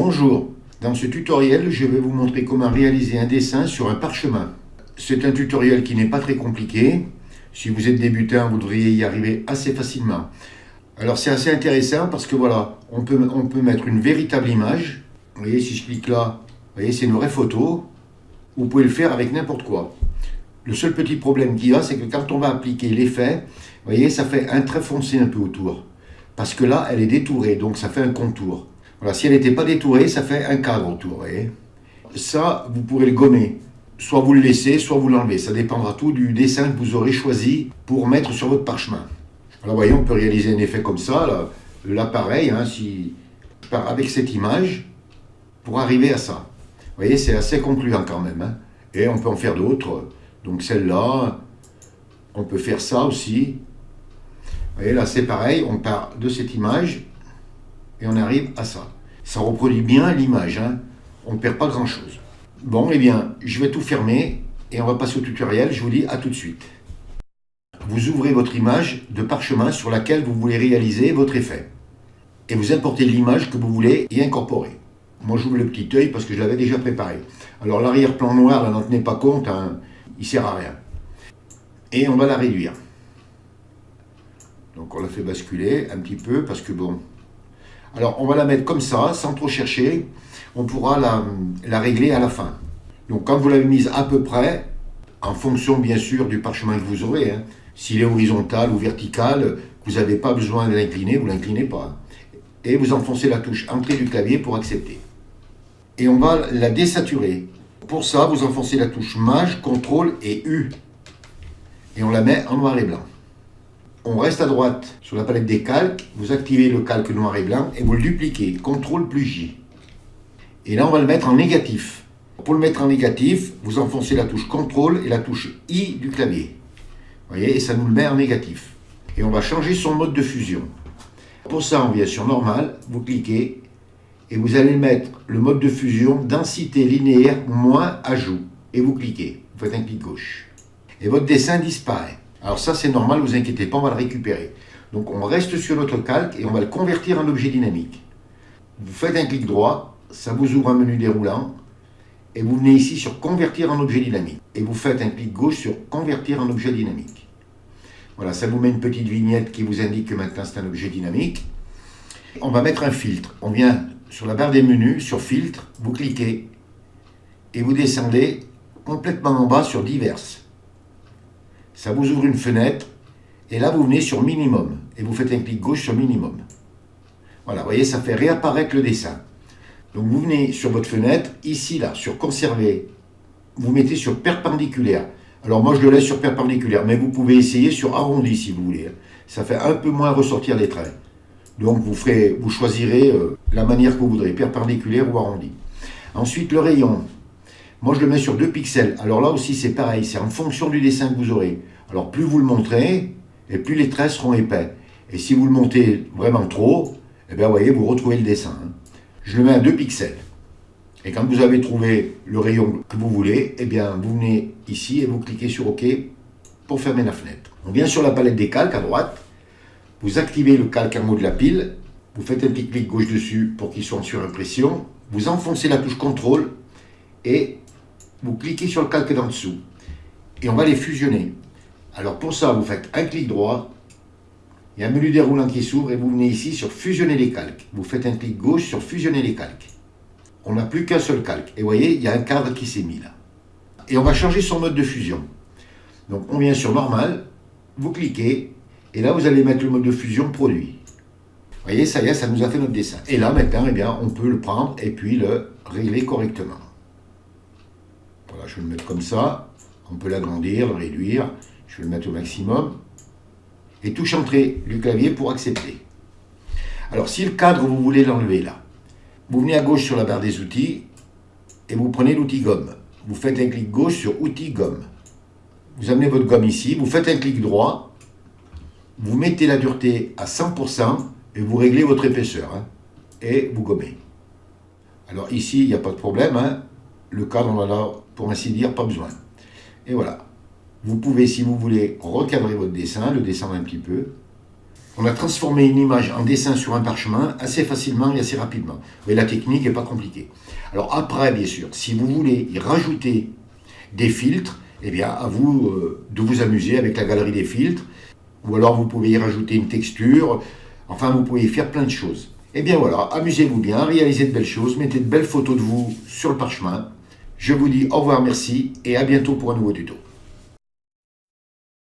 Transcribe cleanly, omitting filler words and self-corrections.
Bonjour, dans ce tutoriel, je vais vous montrer comment réaliser un dessin sur un parchemin. C'est un tutoriel qui n'est pas très compliqué. Si vous êtes débutant, vous devriez y arriver assez facilement. Alors c'est assez intéressant parce que voilà, on peut mettre une véritable image. Vous voyez, si je clique là, vous voyez, c'est une vraie photo. Vous pouvez le faire avec n'importe quoi. Le seul petit problème qu'il y a, c'est que quand on va appliquer l'effet, vous voyez, ça fait un trait foncé un peu autour. Parce que là, elle est détourée, donc ça fait un contour. Voilà, si elle n'était pas détourée, ça fait un cadre autour, vous voyez. Ça, vous pourrez le gommer. Soit vous le laissez, soit vous l'enlevez. Ça dépendra tout du dessin que vous aurez choisi pour mettre sur votre parchemin. Alors, voyez, on peut réaliser un effet comme ça. Là pareil, si je pars avec cette image pour arriver à ça. Vous voyez, c'est assez concluant quand même. Et on peut en faire d'autres. Donc celle-là, on peut faire ça aussi. Vous voyez, là c'est pareil, on part de cette image et on arrive à ça. Ça reproduit bien l'image, on ne perd pas grand-chose. Bon, eh bien, je vais tout fermer et on va passer au tutoriel. Je vous dis à tout de suite. Vous ouvrez votre image de parchemin sur laquelle vous voulez réaliser votre effet. Et vous importez l'image que vous voulez y incorporer. Moi, j'ouvre le petit œil parce que je l'avais déjà préparé. Alors, l'arrière-plan noir, là, n'en tenez pas compte, il ne sert à rien. Et on va la réduire. Donc, on la fait basculer un petit peu parce que bon... Alors, on va la mettre comme ça, sans trop chercher. On pourra la régler à la fin. Donc, quand vous l'avez mise à peu près, en fonction, bien sûr, du parchemin que vous aurez, s'il est horizontal ou vertical, vous n'avez pas besoin de l'incliner, vous ne l'inclinez pas. Et vous enfoncez la touche entrée du clavier pour accepter. Et on va la désaturer. Pour ça, vous enfoncez la touche Maj, CTRL et U. Et on la met en noir et blanc. On reste à droite sur la palette des calques, vous activez le calque noir et blanc et vous le dupliquez, CTRL plus J. Et là, on va le mettre en négatif. Pour le mettre en négatif, vous enfoncez la touche CTRL et la touche I du clavier. Vous voyez, et ça nous le met en négatif. Et on va changer son mode de fusion. Pour ça, on vient sur Normal, vous cliquez et vous allez mettre le mode de fusion densité linéaire moins ajout. Et vous cliquez, vous faites un clic gauche. Et votre dessin disparaît. Alors ça, c'est normal, ne vous inquiétez pas, on va le récupérer. Donc on reste sur notre calque et on va le convertir en objet dynamique. Vous faites un clic droit, ça vous ouvre un menu déroulant. Et vous venez ici sur Convertir en objet dynamique. Et vous faites un clic gauche sur Convertir en objet dynamique. Voilà, ça vous met une petite vignette qui vous indique que maintenant c'est un objet dynamique. On va mettre un filtre. On vient sur la barre des menus, sur Filtre, vous cliquez et vous descendez complètement en bas sur Diverses. Ça vous ouvre une fenêtre et là vous venez sur Minimum et vous faites un clic gauche sur Minimum. Voilà, vous voyez, ça fait réapparaître le dessin. Donc vous venez sur votre fenêtre, ici là, sur Conserver, vous mettez sur Perpendiculaire. Alors moi je le laisse sur Perpendiculaire, mais vous pouvez essayer sur Arrondi si vous voulez. Ça fait un peu moins ressortir les traits. Donc vous choisirez la manière que vous voudrez, perpendiculaire ou arrondi. Ensuite le rayon, moi je le mets sur 2 pixels. Alors là aussi c'est pareil, c'est en fonction du dessin que vous aurez. Alors plus vous le montrez, et plus les traits seront épais. Et si vous le montez vraiment trop, eh bien vous voyez, vous retrouvez le dessin. Je le mets à 2 pixels. Et quand vous avez trouvé le rayon que vous voulez, eh bien vous venez ici et vous cliquez sur OK pour fermer la fenêtre. On vient sur la palette des calques à droite. Vous activez le calque en haut de la pile, vous faites un petit clic gauche dessus pour qu'il soit en surimpression, vous enfoncez la touche CTRL et vous cliquez sur le calque d'en dessous. Et on va les fusionner. Alors pour ça, vous faites un clic droit, il y a un menu déroulant qui s'ouvre et vous venez ici sur Fusionner les calques. Vous faites un clic gauche sur Fusionner les calques. On n'a plus qu'un seul calque. Et vous voyez, il y a un cadre qui s'est mis là. Et on va changer son mode de fusion. Donc on vient sur Normal, vous cliquez, et là, vous allez mettre le mode de fusion produit. Vous voyez, ça y est, ça nous a fait notre dessin. Et là, maintenant, eh bien, on peut le prendre et puis le régler correctement. Voilà, je vais le mettre comme ça. On peut l'agrandir, le réduire. Je vais le mettre au maximum. Et touche entrée du clavier pour accepter. Alors, si le cadre, vous voulez l'enlever là, vous venez à gauche sur la barre des outils et vous prenez l'outil gomme. Vous faites un clic gauche sur outil gomme. Vous amenez votre gomme ici, vous faites un clic droit. Vous mettez la dureté à 100% et vous réglez votre épaisseur. Et vous gommez. Alors ici, il n'y a pas de problème. Le cadre, on en a, pour ainsi dire, pas besoin. Et voilà. Vous pouvez, si vous voulez, recadrer votre dessin, le descendre un petit peu. On a transformé une image en dessin sur un parchemin assez facilement et assez rapidement. Mais la technique n'est pas compliquée. Alors après, bien sûr, si vous voulez y rajouter des filtres, eh bien, à vous de vous amuser avec la galerie des filtres. Ou alors vous pouvez y rajouter une texture. Enfin, vous pouvez y faire plein de choses. Eh bien voilà, amusez-vous bien, réalisez de belles choses, mettez de belles photos de vous sur le parchemin. Je vous dis au revoir, merci et à bientôt pour un nouveau tuto.